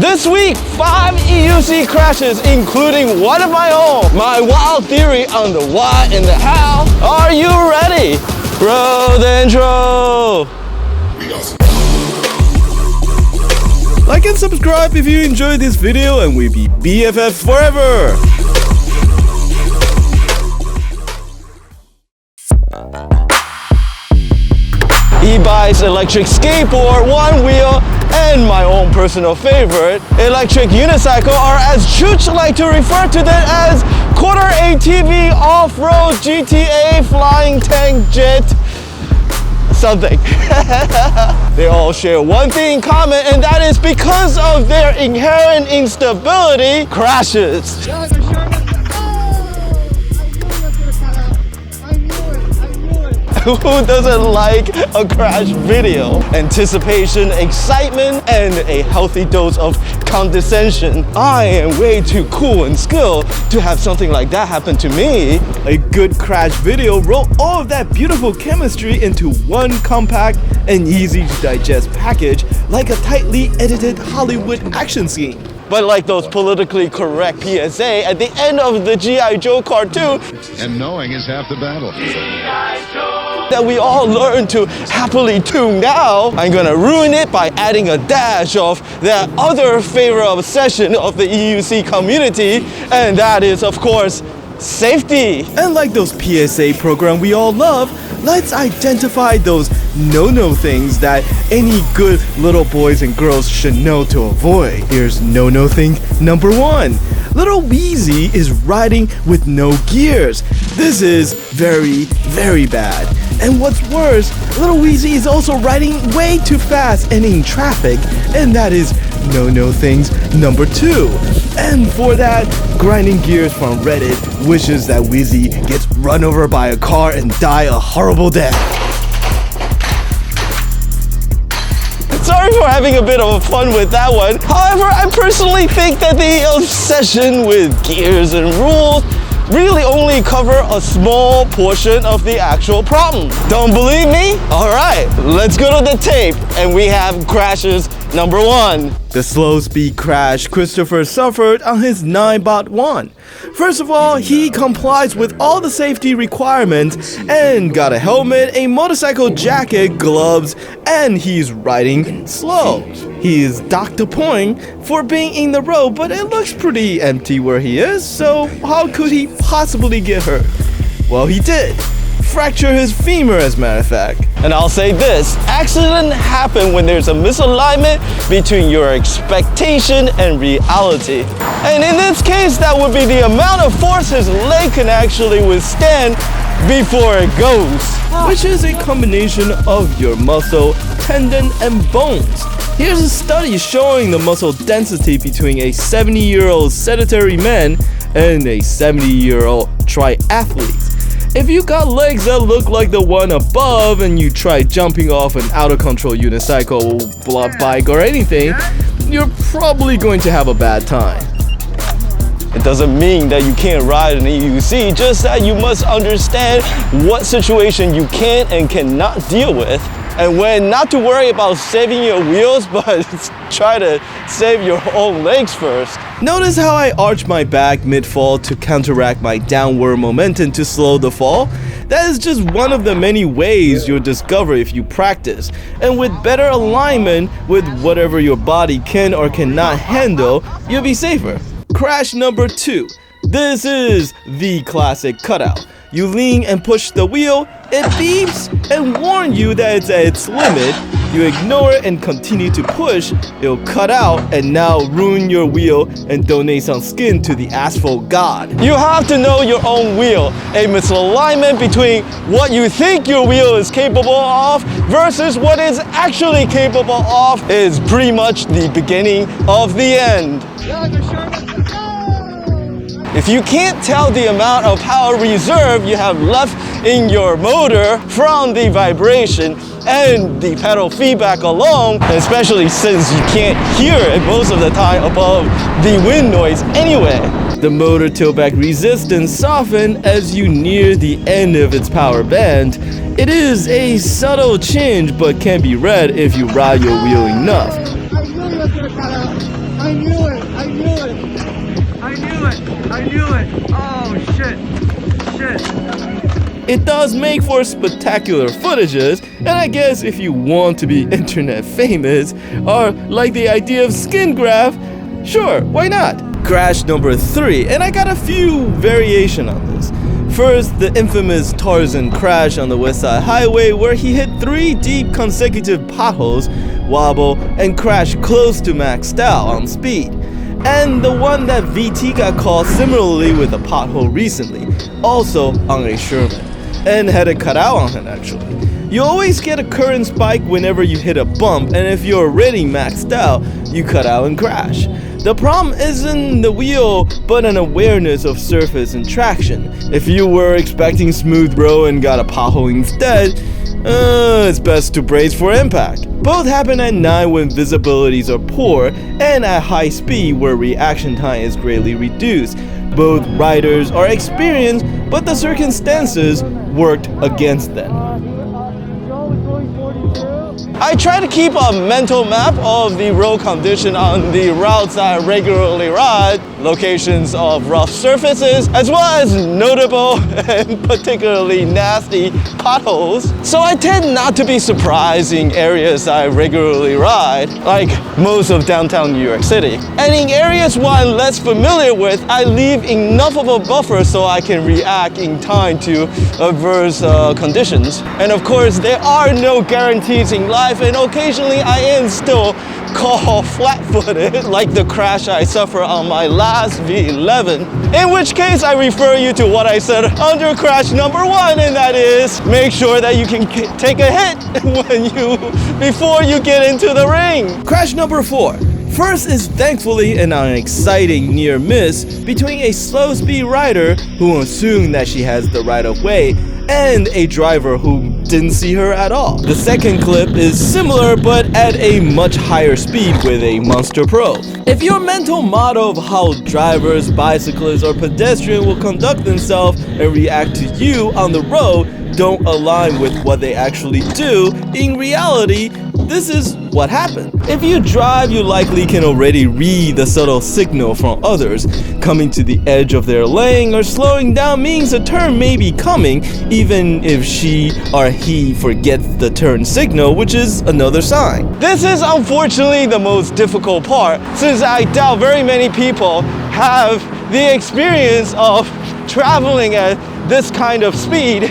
This week, 5 EUC crashes, including one of my own. My wild theory on the why and the how. Are you ready? Roll the intro. Like and subscribe if you enjoyed this video, and we'll be BFFs forever. E-bikes, electric skateboard, one wheel, and my own personal favorite, electric unicycle, or as Chooch like to refer to them as quarter ATV off-road GTA flying tank jet something. They all share one thing in common, and that is because of their inherent instability, crashes. Who doesn't like a crash video? Anticipation, excitement, and a healthy dose of condescension. I am way too cool and skilled to have something like that happen to me. A good crash video wrote all of that beautiful chemistry into one compact and easy to digest package, like a tightly edited Hollywood action scene. But like those politically correct PSA at the end of the G.I. Joe cartoon, and knowing is half the battle. that we all learn to happily tune now, I'm gonna ruin it by adding a dash of that other favorite obsession of the EUC community, and that is, of course, safety. And like those PSA program we all love, let's identify those no-no things that any good little boys and girls should know to avoid. Here's no-no thing number 1. Little Wheezy is riding with no gears. This is very, very bad. And what's worse, Little Wheezy is also riding way too fast and in traffic, and that is no-no things number 2. And for that, Grinding Gears from Reddit wishes that Wheezy gets run over by a car and die a horrible death. Sorry for having a bit of fun with that one. However, I personally think that the obsession with gears and rules really only cover a small portion of the actual problem. Don't believe me? Alright, let's go to the tape, and we have crashes number 1. The slow speed crash Christopher suffered on his 9-bot 1. First of all, he complies with all the safety requirements and got a helmet, a motorcycle jacket, gloves, and he's riding slow. He is docked a point for being in the road, but it looks pretty empty where he is, so how could he possibly get hurt? Well, he did. Fracture his femur, as a matter of fact. And I'll say this, accidents happen when there's a misalignment between your expectation and reality. And in this case, that would be the amount of force his leg can actually withstand before it goes, which is a combination of your muscle, tendon, and bones. Here's a study showing the muscle density between a 70-year-old sedentary man and a 70-year-old triathlete. If you got legs that look like the one above and you try jumping off an out-of-control unicycle, bike, or anything, you're probably going to have a bad time. It doesn't mean that you can't ride an EUC, just that you must understand what situation you can and cannot deal with, and when not to worry about saving your wheels, but try to save your own legs first. Notice how I arch my back mid-fall to counteract my downward momentum to slow the fall? That is just one of the many ways you'll discover if you practice. And with better alignment with whatever your body can or cannot handle, you'll be safer. Crash number 2. This is the classic cutout. You lean and push the wheel, it beeps and warns you that it's at its limit. You ignore it and continue to push, it'll cut out and now ruin your wheel and donate some skin to the asphalt god. You have to know your own wheel. A misalignment between what you think your wheel is capable of versus what it's actually capable of is pretty much the beginning of the end. If you can't tell the amount of power reserve you have left in your motor from the vibration and the pedal feedback alone, especially since you can't hear it most of the time above the wind noise anyway. The motor tilt-back resistance softens as you near the end of its power band. It is a subtle change but can be read if you ride your wheel enough. I knew it! I knew it! I knew it! I knew it! Oh shit! Shit! It does make for spectacular footages, and I guess if you want to be internet famous, or like the idea of skin graft, sure, why not? Crash number 3, and I got a few variation on this. First, the infamous Tarzan crash on the West Side Highway where he hit 3 deep consecutive potholes, wobble, and crash close to maxed out on speed. And the one that VT got caught similarly with a pothole recently, also on a Sherman, and had a cutout on him actually. You always get a current spike whenever you hit a bump, and if you're already maxed out, you cut out and crash. The problem isn't the wheel, but an awareness of surface and traction. If you were expecting smooth road and got a pothole instead, it's best to brace for impact. Both happen at night when visibilities are poor, and at high speed where reaction time is greatly reduced. Both riders are experienced, but the circumstances worked against them. I try to keep a mental map of the road condition on the routes that I regularly ride, locations of rough surfaces, as well as notable and particularly nasty potholes. So I tend not to be surprised in areas I regularly ride, like most of downtown New York City. And in areas where I'm less familiar with, I leave enough of a buffer so I can react in time to adverse conditions. And of course, there are no guarantees in life, and occasionally I am still caught flat-footed, like the crash I suffered on my last V11. In which case, I refer you to what I said under crash number 1, and that is, make sure that you can take a hit before you get into the ring. Crash number 4. First is thankfully an exciting near miss between a slow speed rider who assumed that she has the right of way and a driver who didn't see her at all. The second clip is similar but at a much higher speed with a Monster Pro. If your mental model of how drivers, bicyclists, or pedestrians will conduct themselves and react to you on the road don't align with what they actually do, in reality, this is what happened. If you drive, you likely can already read the subtle signal from others. Coming to the edge of their lane or slowing down means a turn may be coming, even if she or he forgets the turn signal, which is another sign. This is unfortunately the most difficult part, since I doubt very many people have the experience of traveling at this kind of speed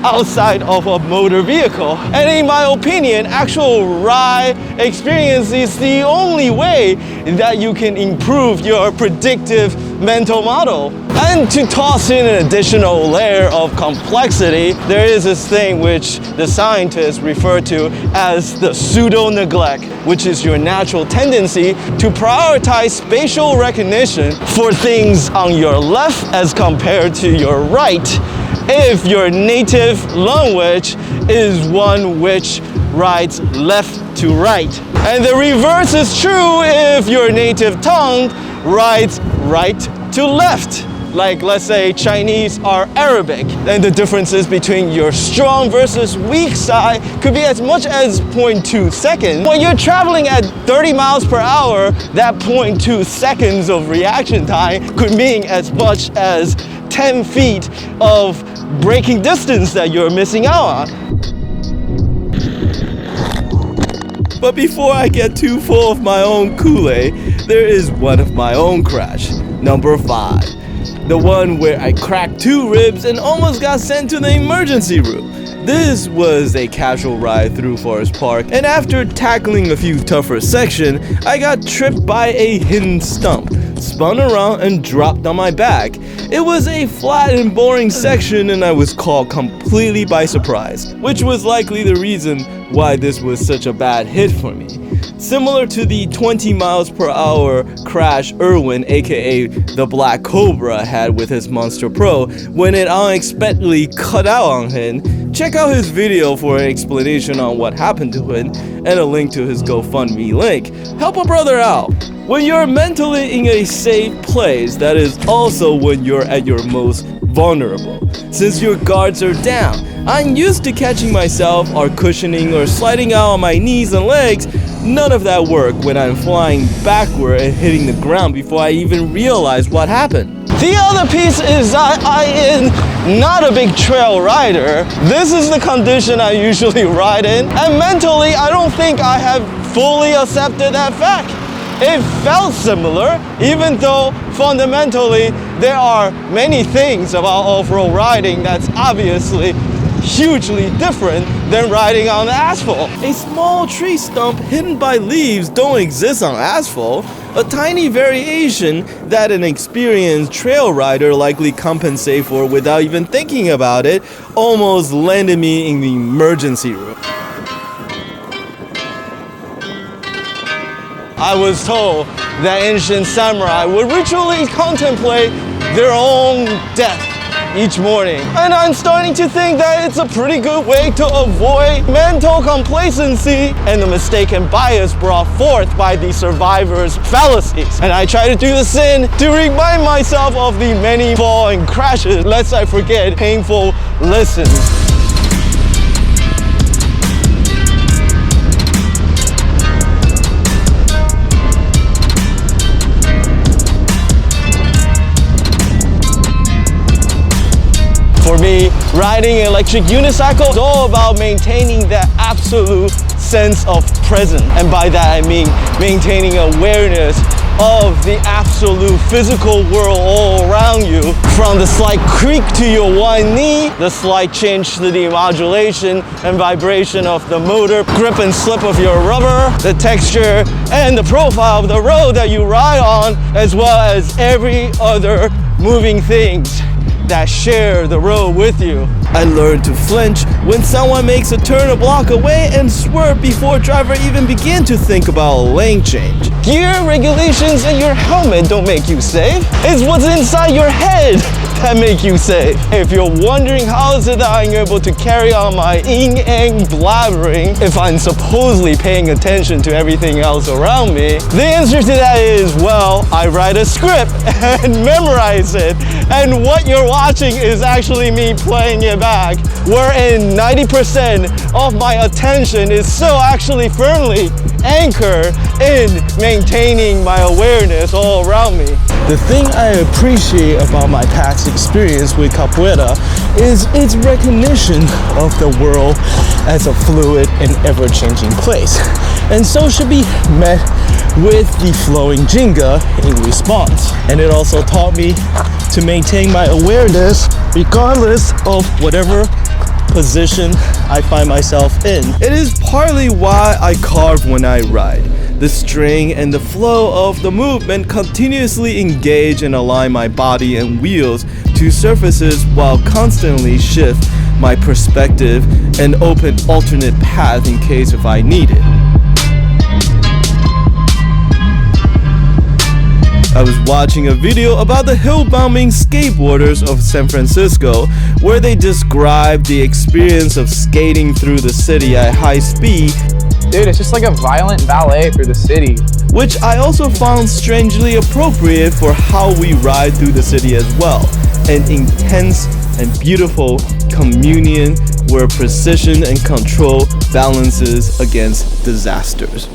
outside of a motor vehicle. And in my opinion, actual ride experience is the only way that you can improve your predictive mental model. And to toss in an additional layer of complexity, there is this thing which the scientists refer to as the pseudo-neglect, which is your natural tendency to prioritize spatial recognition for things on your left as compared to your right, if your native language is one which writes left to right. And the reverse is true if your native tongue writes right to left. Like, let's say Chinese or Arabic. And the differences between your strong versus weak side could be as much as 0.2 seconds. When you're traveling at 30 miles per hour, that 0.2 seconds of reaction time could mean as much as 10 feet of braking distance that you're missing out on. But before I get too full of my own Kool-Aid, there is one of my own crash, number 5. The one where I cracked 2 ribs and almost got sent to the emergency room. This was a casual ride through Forest Park, and after tackling a few tougher sections, I got tripped by a hidden stump, spun around and dropped on my back. It was a flat and boring section and I was caught completely by surprise, which was likely the reason why this was such a bad hit for me. Similar to the 20 miles per hour crash Irwin, aka the Black Cobra, had with his Monster Pro when it unexpectedly cut out on him. Check out his video for an explanation on what happened to him and a link to his GoFundMe link. Help a brother out. When you're mentally in a safe place, that is also when you're at your most vulnerable. Since your guards are down, I'm used to catching myself or cushioning or sliding out on my knees and legs, None of that worked when I'm flying backward and hitting the ground before I even realized what happened. The other piece is that I am not a big trail rider. This is the condition I usually ride in, and mentally I don't think I have fully accepted that fact. It felt similar, even though fundamentally there are many things about off-road riding that's obviously hugely different than riding on asphalt. A small tree stump hidden by leaves don't exist on asphalt. A tiny variation that an experienced trail rider likely compensate for without even thinking about it almost landed me in the emergency room. I was told that ancient samurai would ritually contemplate their own death each morning. And I'm starting to think that it's a pretty good way to avoid mental complacency and the mistaken bias brought forth by the survivors' fallacies. And I try to do the same to remind myself of the many fall and crashes, lest I forget painful lessons. For me, riding an electric unicycle is all about maintaining that absolute sense of presence. And by that I mean maintaining awareness of the absolute physical world all around you. From the slight creak to your one knee, the slight change to the modulation and vibration of the motor, grip and slip of your rubber, the texture and the profile of the road that you ride on, as well as every other moving things that share the road with you. I learned to flinch when someone makes a turn a block away and swerve before driver even begin to think about a lane change. Gear regulations and your helmet don't make you safe. It's what's inside your head that make you safe. If you're wondering how is it that I'm able to carry on my yin-yang blabbering if I'm supposedly paying attention to everything else around me, the answer to that is, well, I write a script and memorize it, and what you're watching is actually me playing it back, wherein 90% of my attention is so actually firmly anchored in maintaining my awareness all around me. The thing I appreciate about my past experience with capoeira is its recognition of the world as a fluid and ever-changing place, and so should be met with the flowing jinga in response. And it also taught me to maintain my awareness regardless of whatever position I find myself in. It is partly why I carve when I ride. The string and the flow of the movement continuously engage and align my body and wheels to surfaces while constantly shift my perspective and open alternate path in case if I need it. I was watching a video about the hill-bombing skateboarders of San Francisco, where they described the experience of skating through the city at high speed. Dude, it's just like a violent ballet through the city. Which I also found strangely appropriate for how we ride through the city as well. An intense and beautiful communion where precision and control balances against disasters.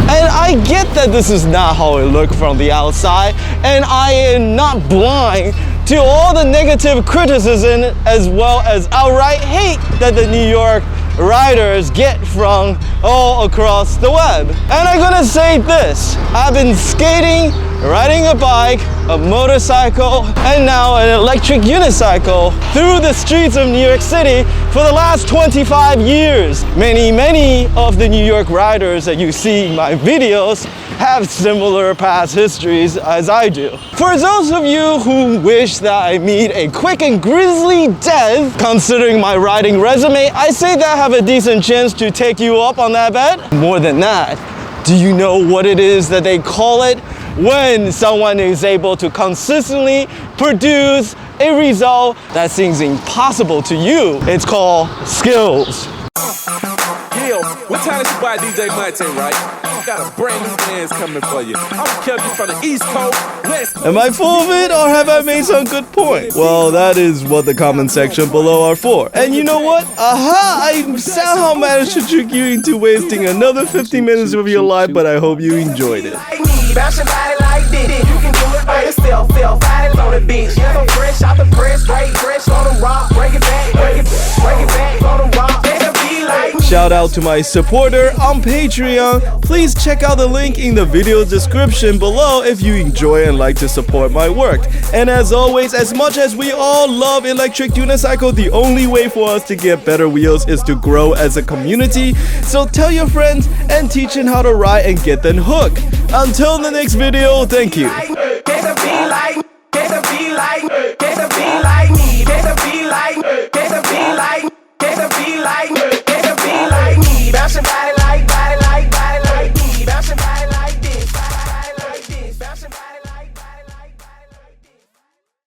And I get that this is not how it looks from the outside, and I am not blind to all the negative criticism as well as outright hate that the New York riders get from all across the web. And I'm gonna say this, I've been skating, riding a bike, a motorcycle, and now an electric unicycle through the streets of New York City for the last 25 years. Many of the New York riders that you see in my videos have similar past histories as I do. For those of you who wish that I meet a quick and grisly death, considering my riding resume, I say that I have a decent chance to take you up on that bet. More than that, do you know what it is that they call it when someone is able to consistently produce a result that seems impossible to you? It's called skills. Yeah. What time is your boy DJ Monte, right? Got a brand new dance coming for you. I'm Kevin from the East Coast, West Coast. Am I full of it, or have I made some good points? Well, that is what the comment section below are for. And you know what? Aha! I somehow managed to trick you into wasting another 15 minutes of your life, but I hope you enjoyed it. Bounce your body like this. You can do it by yourself. Feel body on the bench. Yeah, so fresh out the press, straight fresh on the rock. Break it back, break it back on the rock. Make it be like. Shout out to my supporter on Patreon. Please check out the link in the video description below if you enjoy and like to support my work. And as always, as much as we all love electric unicycle, the only way for us to get better wheels is to grow as a community. So tell your friends and teach them how to ride and get them hooked. Until the next video, thank you.